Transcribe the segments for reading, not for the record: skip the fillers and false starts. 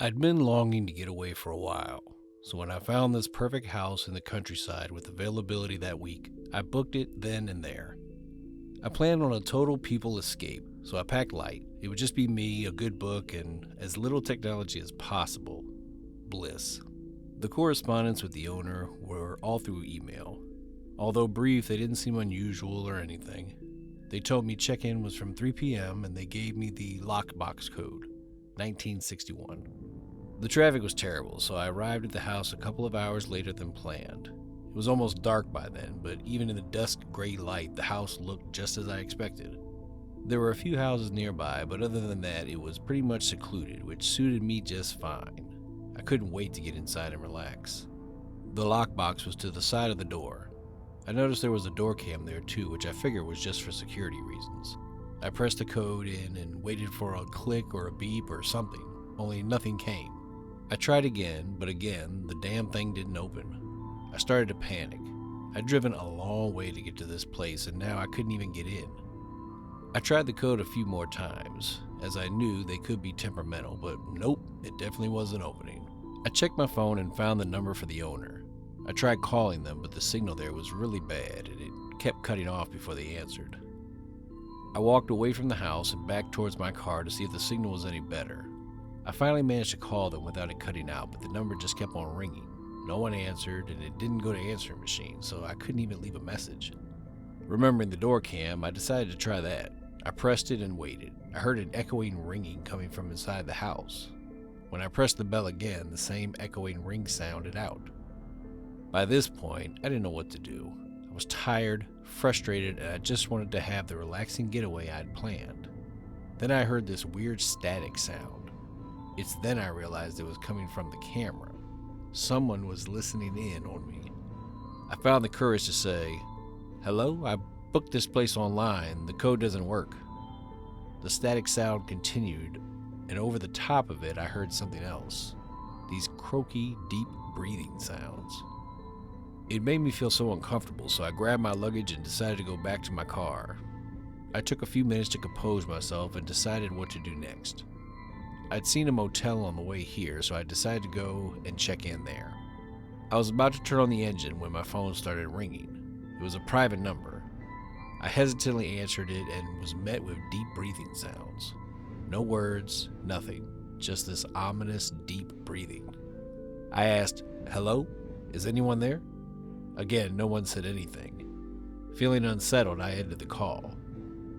I'd been longing to get away for a while, so when I found this perfect house in the countryside with availability that week, I booked it then and there. I planned on a total people escape, so I packed light. It would just be me, a good book, and as little technology as possible. Bliss. The correspondence with the owner were all through email. Although brief, they didn't seem unusual or anything. They told me check-in was from 3 p.m. and they gave me the lockbox code, 1961. The traffic was terrible, so I arrived at the house a couple of hours later than planned. It was almost dark by then, but even in the dusk gray light, the house looked just as I expected. There were a few houses nearby, but other than that, it was pretty much secluded, which suited me just fine. I couldn't wait to get inside and relax. The lockbox was to the side of the door. I noticed there was a door cam there too, which I figured was just for security reasons. I pressed the code in and waited for a click or a beep or something, only nothing came. I tried again, but again, the damn thing didn't open. I started to panic. I'd driven a long way to get to this place, and now I couldn't even get in. I tried the code a few more times, as I knew they could be temperamental, but nope, it definitely wasn't opening. I checked my phone and found the number for the owner. I tried calling them, but the signal there was really bad, and it kept cutting off before they answered. I walked away from the house and back towards my car to see if the signal was any better. I finally managed to call them without it cutting out, but the number just kept on ringing. No one answered, and it didn't go to answering machine, so I couldn't even leave a message. Remembering the door cam, I decided to try that. I pressed it and waited. I heard an echoing ringing coming from inside the house. When I pressed the bell again, the same echoing ring sounded out. By this point, I didn't know what to do. I was tired, frustrated, and I just wanted to have the relaxing getaway I'd planned. Then I heard this weird static sound. It's then I realized it was coming from the camera. Someone was listening in on me. I found the courage to say, "Hello, I booked this place online. The code doesn't work." The static sound continued, and over the top of it, I heard something else. These croaky, deep breathing sounds. It made me feel so uncomfortable, so I grabbed my luggage and decided to go back to my car. I took a few minutes to compose myself and decided what to do next. I'd seen a motel on the way here, so I decided to go and check in there. I was about to turn on the engine when my phone started ringing. It was a private number. I hesitantly answered it and was met with deep breathing sounds. No words, nothing, just this ominous, deep breathing. I asked, "Hello? Is anyone there?" Again, no one said anything. Feeling unsettled, I ended the call.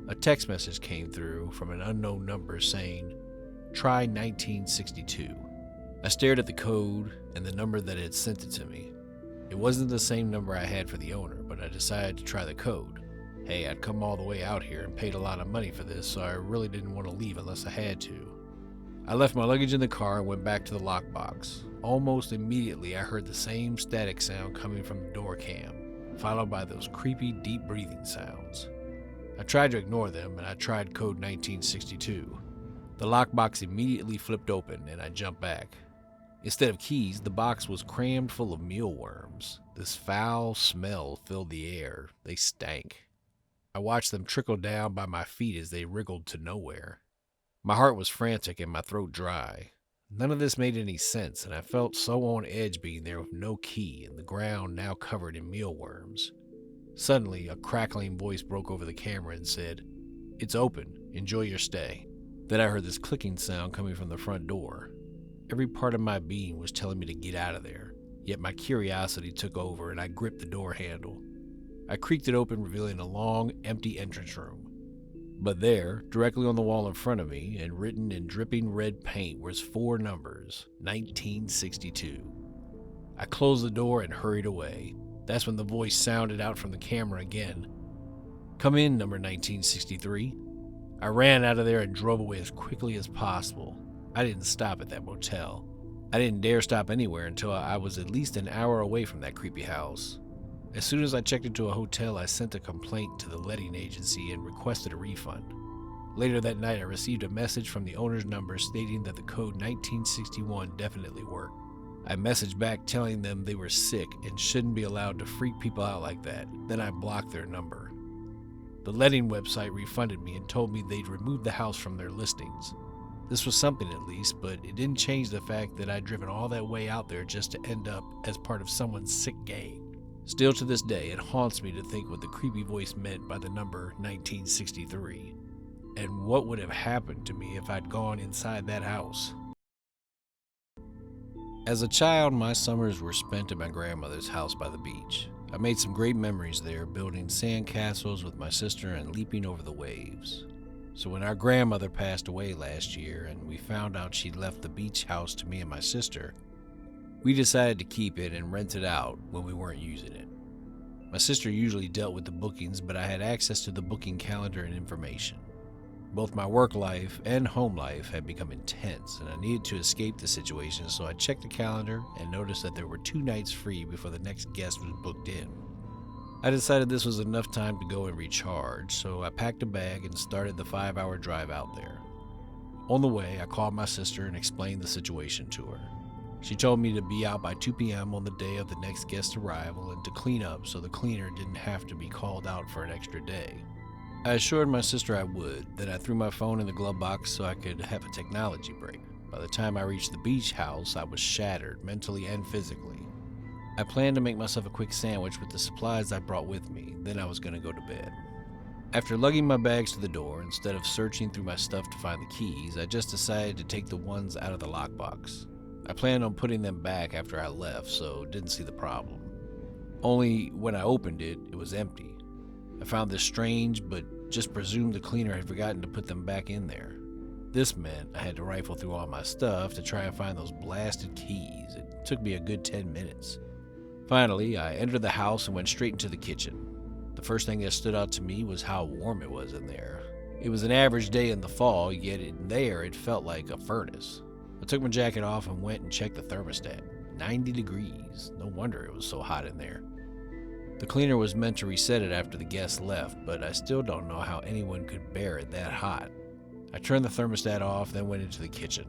A text message came through from an unknown number saying, "Try 1962. I stared at the code and the number that had sent it to me. It wasn't the same number I had for the owner, but I decided to try the code. Hey, I'd come all the way out here and paid a lot of money for this, so I really didn't want to leave unless I had to. I left my luggage in the car and went back to the lockbox. Almost immediately, I heard the same static sound coming from the door cam, followed by those creepy, deep breathing sounds. I tried to ignore them, and I tried code 1962. The lockbox immediately flipped open, and I jumped back. Instead of keys, the box was crammed full of mealworms. This foul smell filled the air. They stank. I watched them trickle down by my feet as they wriggled to nowhere. My heart was frantic and my throat dry. None of this made any sense, and I felt so on edge being there with no key and the ground now covered in mealworms. Suddenly, a crackling voice broke over the camera and said, "It's open. Enjoy your stay." Then I heard this clicking sound coming from the front door. Every part of my being was telling me to get out of there, yet my curiosity took over and I gripped the door handle. I creaked it open, revealing a long, empty entrance room. But there, directly on the wall in front of me, and written in dripping red paint, was 4 numbers, 1962. I closed the door and hurried away. That's when the voice sounded out from the camera again. "Come in, number 1963. I ran out of there and drove away as quickly as possible. I didn't stop at that motel. I didn't dare stop anywhere until I was at least an hour away from that creepy house. As soon as I checked into a hotel, I sent a complaint to the letting agency and requested a refund. Later that night, I received a message from the owner's number stating that the code 1961 definitely worked. I messaged back telling them they were sick and shouldn't be allowed to freak people out like that. Then I blocked their number. The letting website refunded me and told me they'd removed the house from their listings. This was something at least, but it didn't change the fact that I'd driven all that way out there just to end up as part of someone's sick gang. Still to this day, it haunts me to think what the creepy voice meant by the number 1963, and what would have happened to me if I'd gone inside that house. As a child, my summers were spent at my grandmother's house by the beach. I made some great memories there, building sand castles with my sister and leaping over the waves. So when our grandmother passed away last year and we found out she'd left the beach house to me and my sister, we decided to keep it and rent it out when we weren't using it. My sister usually dealt with the bookings, but I had access to the booking calendar and information. Both my work life and home life had become intense, and I needed to escape the situation, so I checked the calendar and noticed that there were 2 nights free before the next guest was booked in. I decided this was enough time to go and recharge, so I packed a bag and started the 5-hour drive out there. On the way, I called my sister and explained the situation to her. She told me to be out by 2 p.m. on the day of the next guest's arrival and to clean up so the cleaner didn't have to be called out for an extra day. I assured my sister I would, then I threw my phone in the glove box so I could have a technology break. By the time I reached the beach house, I was shattered, mentally and physically. I planned to make myself a quick sandwich with the supplies I brought with me, then I was going to go to bed. After lugging my bags to the door, instead of searching through my stuff to find the keys, I just decided to take the ones out of the lockbox. I planned on putting them back after I left, so didn't see the problem. Only when I opened it, it was empty. I found this strange, but just presumed the cleaner had forgotten to put them back in there. This meant I had to rifle through all my stuff to try and find those blasted keys. It took me a good 10 minutes. Finally, I entered the house and went straight into the kitchen. The first thing that stood out to me was how warm it was in there. It was an average day in the fall, yet in there it felt like a furnace. I took my jacket off and went and checked the thermostat. 90 degrees. No wonder it was so hot in there. The cleaner was meant to reset it after the guests left, but I still don't know how anyone could bear it that hot. I turned the thermostat off, then went into the kitchen.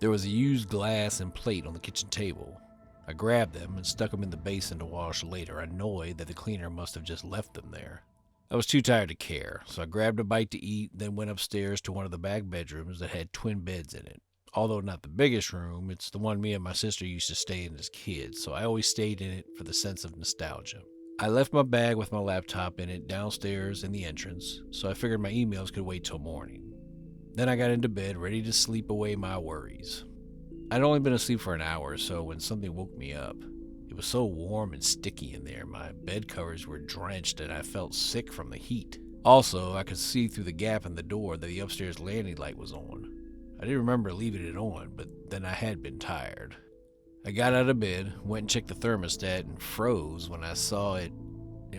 There was a used glass and plate on the kitchen table. I grabbed them and stuck them in the basin to wash later, annoyed that the cleaner must have just left them there. I was too tired to care, so I grabbed a bite to eat, then went upstairs to one of the back bedrooms that had twin beds in it. Although not the biggest room, it's the one me and my sister used to stay in as kids, so I always stayed in it for the sense of nostalgia. I left my bag with my laptop in it downstairs in the entrance, so I figured my emails could wait till morning. Then I got into bed, ready to sleep away my worries. I'd only been asleep for an hour or so when something woke me up. It was so warm and sticky in there, my bed covers were drenched and I felt sick from the heat. Also, I could see through the gap in the door that the upstairs landing light was on. I didn't remember leaving it on, but then I had been tired. I got out of bed, went and checked the thermostat, and froze when I saw it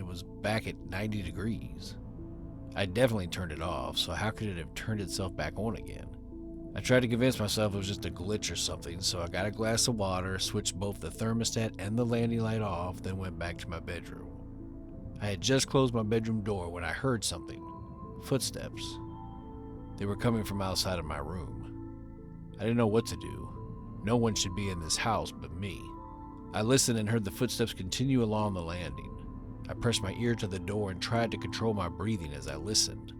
was back at 90 degrees. I definitely turned it off, so how could it have turned itself back on again? I tried to convince myself it was just a glitch or something, so I got a glass of water, switched both the thermostat and the landing light off, then went back to my bedroom. I had just closed my bedroom door when I heard something. Footsteps. They were coming from outside of my room. I didn't know what to do. No one should be in this house but me. I listened and heard the footsteps continue along the landing. I pressed my ear to the door and tried to control my breathing as I listened.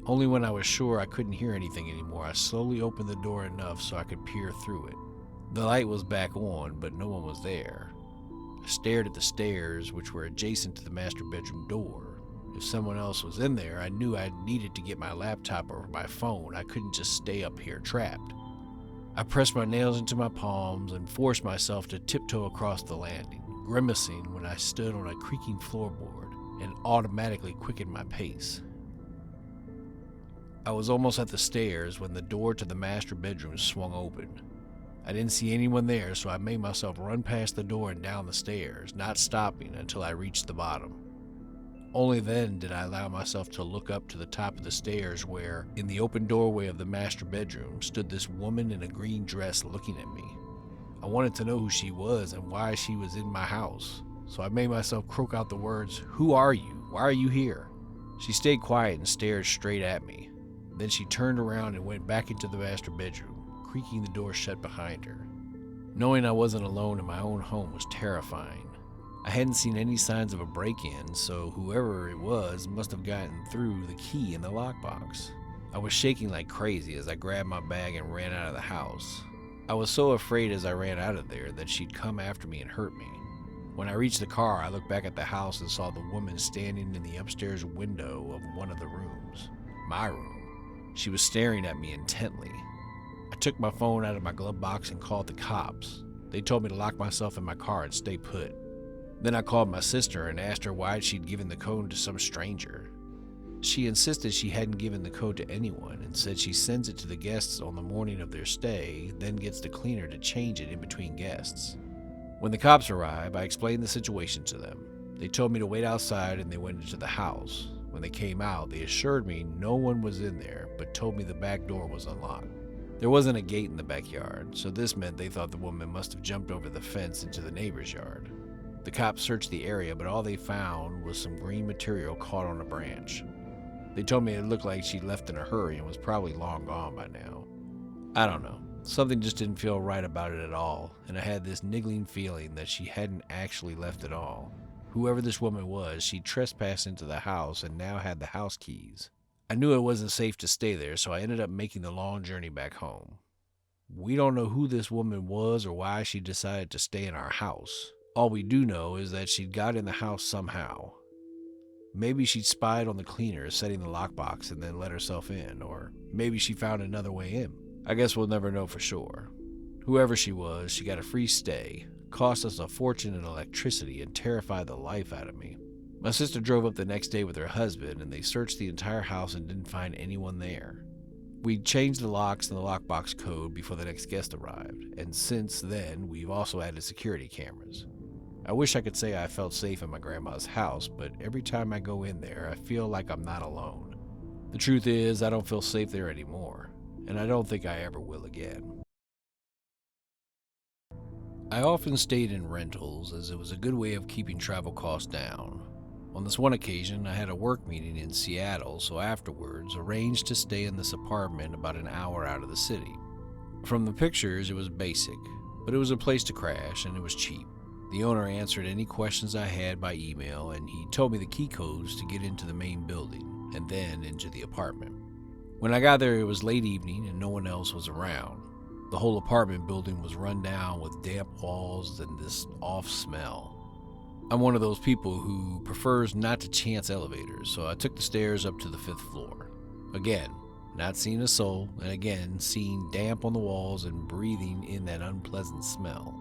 Only when I was sure I couldn't hear anything anymore, I slowly opened the door enough so I could peer through it. The light was back on, but no one was there. I stared at the stairs, which were adjacent to the master bedroom door. If someone else was in there, I knew I needed to get my laptop or my phone. I couldn't just stay up here trapped. I pressed my nails into my palms and forced myself to tiptoe across the landing, grimacing when I stood on a creaking floorboard and automatically quickened my pace. I was almost at the stairs when the door to the master bedroom swung open. I didn't see anyone there, so I made myself run past the door and down the stairs, not stopping until I reached the bottom. Only then did I allow myself to look up to the top of the stairs where, in the open doorway of the master bedroom, stood this woman in a green dress looking at me. I wanted to know who she was and why she was in my house, so I made myself croak out the words, "Who are you? Why are you here?" She stayed quiet and stared straight at me. Then she turned around and went back into the master bedroom, creaking the door shut behind her. Knowing I wasn't alone in my own home was terrifying. I hadn't seen any signs of a break-in, so whoever it was must have gotten through the key in the lockbox. I was shaking like crazy as I grabbed my bag and ran out of the house. I was so afraid as I ran out of there that she'd come after me and hurt me. When I reached the car, I looked back at the house and saw the woman standing in the upstairs window of one of the rooms. My room. She was staring at me intently. I took my phone out of my glove box and called the cops. They told me to lock myself in my car and stay put. Then I called my sister and asked her why she'd given the code to some stranger. She insisted she hadn't given the code to anyone and said she sends it to the guests on the morning of their stay, then gets the cleaner to change it in between guests. When the cops arrived, I explained the situation to them. They told me to wait outside and they went into the house. When they came out, they assured me no one was in there, but told me the back door was unlocked. There wasn't a gate in the backyard, so this meant they thought the woman must have jumped over the fence into the neighbor's yard. The cops searched the area, but all they found was some green material caught on a branch. They told me it looked like she'd left in a hurry and was probably long gone by now. I don't know. Something just didn't feel right about it at all, and I had this niggling feeling that she hadn't actually left at all. Whoever this woman was, she trespassed into the house and now had the house keys. I knew it wasn't safe to stay there, so I ended up making the long journey back home. We don't know who this woman was or why she decided to stay in our house. All we do know is that she'd got in the house somehow. Maybe she'd spied on the cleaner setting the lockbox and then let herself in, or maybe she found another way in. I guess we'll never know for sure. Whoever she was, she got a free stay, cost us a fortune in electricity, and terrified the life out of me. My sister drove up the next day with her husband, and they searched the entire house and didn't find anyone there. We changed the locks and the lockbox code before the next guest arrived, and since then, we've also added security cameras. I wish I could say I felt safe in my grandma's house, but every time I go in there, I feel like I'm not alone. The truth is, I don't feel safe there anymore, and I don't think I ever will again. I often stayed in rentals as it was a good way of keeping travel costs down. On this one occasion, I had a work meeting in Seattle, so afterwards arranged to stay in this apartment about an hour out of the city. From the pictures, it was basic, but it was a place to crash and it was cheap. The owner answered any questions I had by email, and he told me the key codes to get into the main building and then into the apartment. When I got there, it was late evening and no one else was around. The whole apartment building was run down with damp walls and this off smell. I'm one of those people who prefers not to chance elevators, so I took the stairs up to the 5th floor. Again, not seeing a soul, and again, seeing damp on the walls and breathing in that unpleasant smell.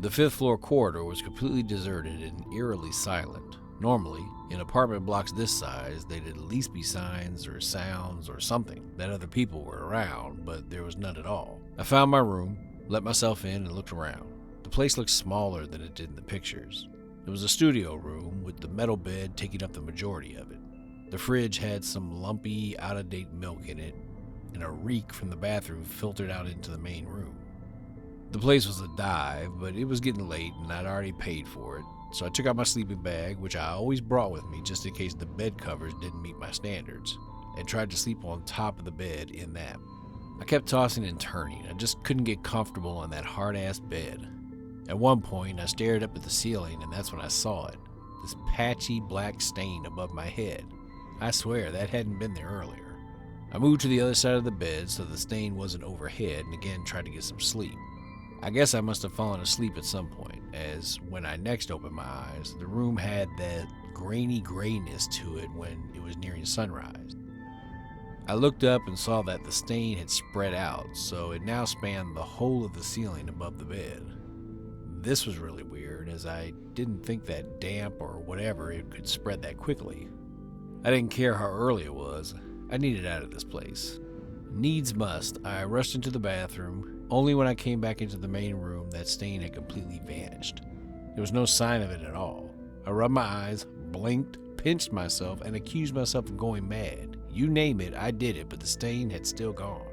The 5th floor corridor was completely deserted and eerily silent. Normally, in apartment blocks this size, there'd at least be signs or sounds or something that other people were around, but there was none at all. I found my room, let myself in, and looked around. The place looked smaller than it did in the pictures. It was a studio room with the metal bed taking up the majority of it. The fridge had some lumpy, out-of-date milk in it, and a reek from the bathroom filtered out into the main room. The place was a dive, but it was getting late and I'd already paid for it, so I took out my sleeping bag, which I always brought with me just in case the bed covers didn't meet my standards, and tried to sleep on top of the bed in that. I kept tossing and turning. I just couldn't get comfortable on that hard-ass bed. At one point, I stared up at the ceiling, and that's when I saw it, this patchy black stain above my head. I swear that hadn't been there earlier. I moved to the other side of the bed so the stain wasn't overhead and again tried to get some sleep. I guess I must have fallen asleep at some point, as when I next opened my eyes, the room had that grainy grayness to it when it was nearing sunrise. I looked up and saw that the stain had spread out, so it now spanned the whole of the ceiling above the bed. This was really weird, as I didn't think that damp or whatever it could spread that quickly. I didn't care how early it was. I needed out of this place. Needs must, I rushed into the bathroom. Only when I came back into the main room, that stain had completely vanished. There was no sign of it at all. I rubbed my eyes, blinked, pinched myself, and accused myself of going mad. You name it, I did it, but the stain had still gone.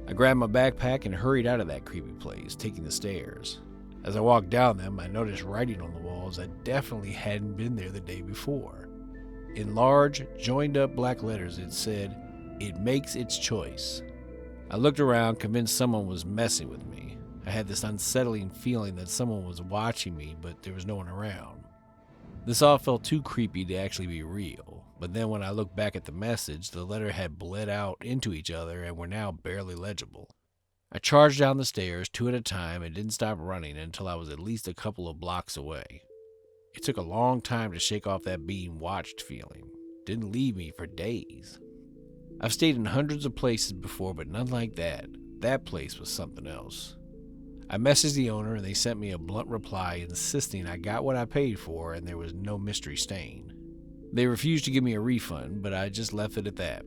I grabbed my backpack and hurried out of that creepy place, taking the stairs. As I walked down them, I noticed writing on the walls that definitely hadn't been there the day before. In large, joined-up black letters, it said, "It makes its choice." I looked around, convinced someone was messing with me. I had this unsettling feeling that someone was watching me, but there was no one around. This all felt too creepy to actually be real. But then when I looked back at the message, the letter had bled out into each other and were now barely legible. I charged down the stairs 2 at a time and didn't stop running until I was at least a couple of blocks away. It took a long time to shake off that being watched feeling. Didn't leave me for days. I've stayed in hundreds of places before, but none like that. That place was something else. I messaged the owner and they sent me a blunt reply insisting I got what I paid for and there was no mystery stain. They refused to give me a refund, but I just left it at that.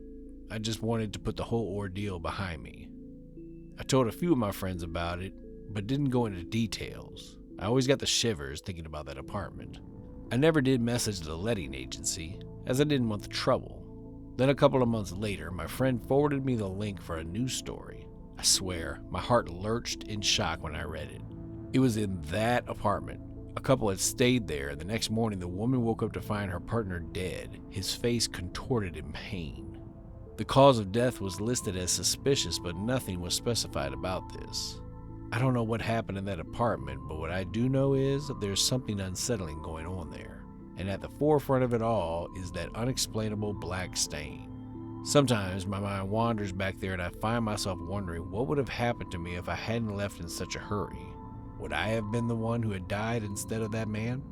I just wanted to put the whole ordeal behind me. I told a few of my friends about it, but didn't go into details. I always got the shivers thinking about that apartment. I never did message the letting agency, as I didn't want the trouble. Then a couple of months later, my friend forwarded me the link for a news story. I swear, my heart lurched in shock when I read it. It was in that apartment. A couple had stayed there, and the next morning the woman woke up to find her partner dead, his face contorted in pain. The cause of death was listed as suspicious, but nothing was specified about this. I don't know what happened in that apartment, but what I do know is that there's something unsettling going on there. And at the forefront of it all is that unexplainable black stain. Sometimes my mind wanders back there and I find myself wondering what would have happened to me if I hadn't left in such a hurry. Would I have been the one who had died instead of that man?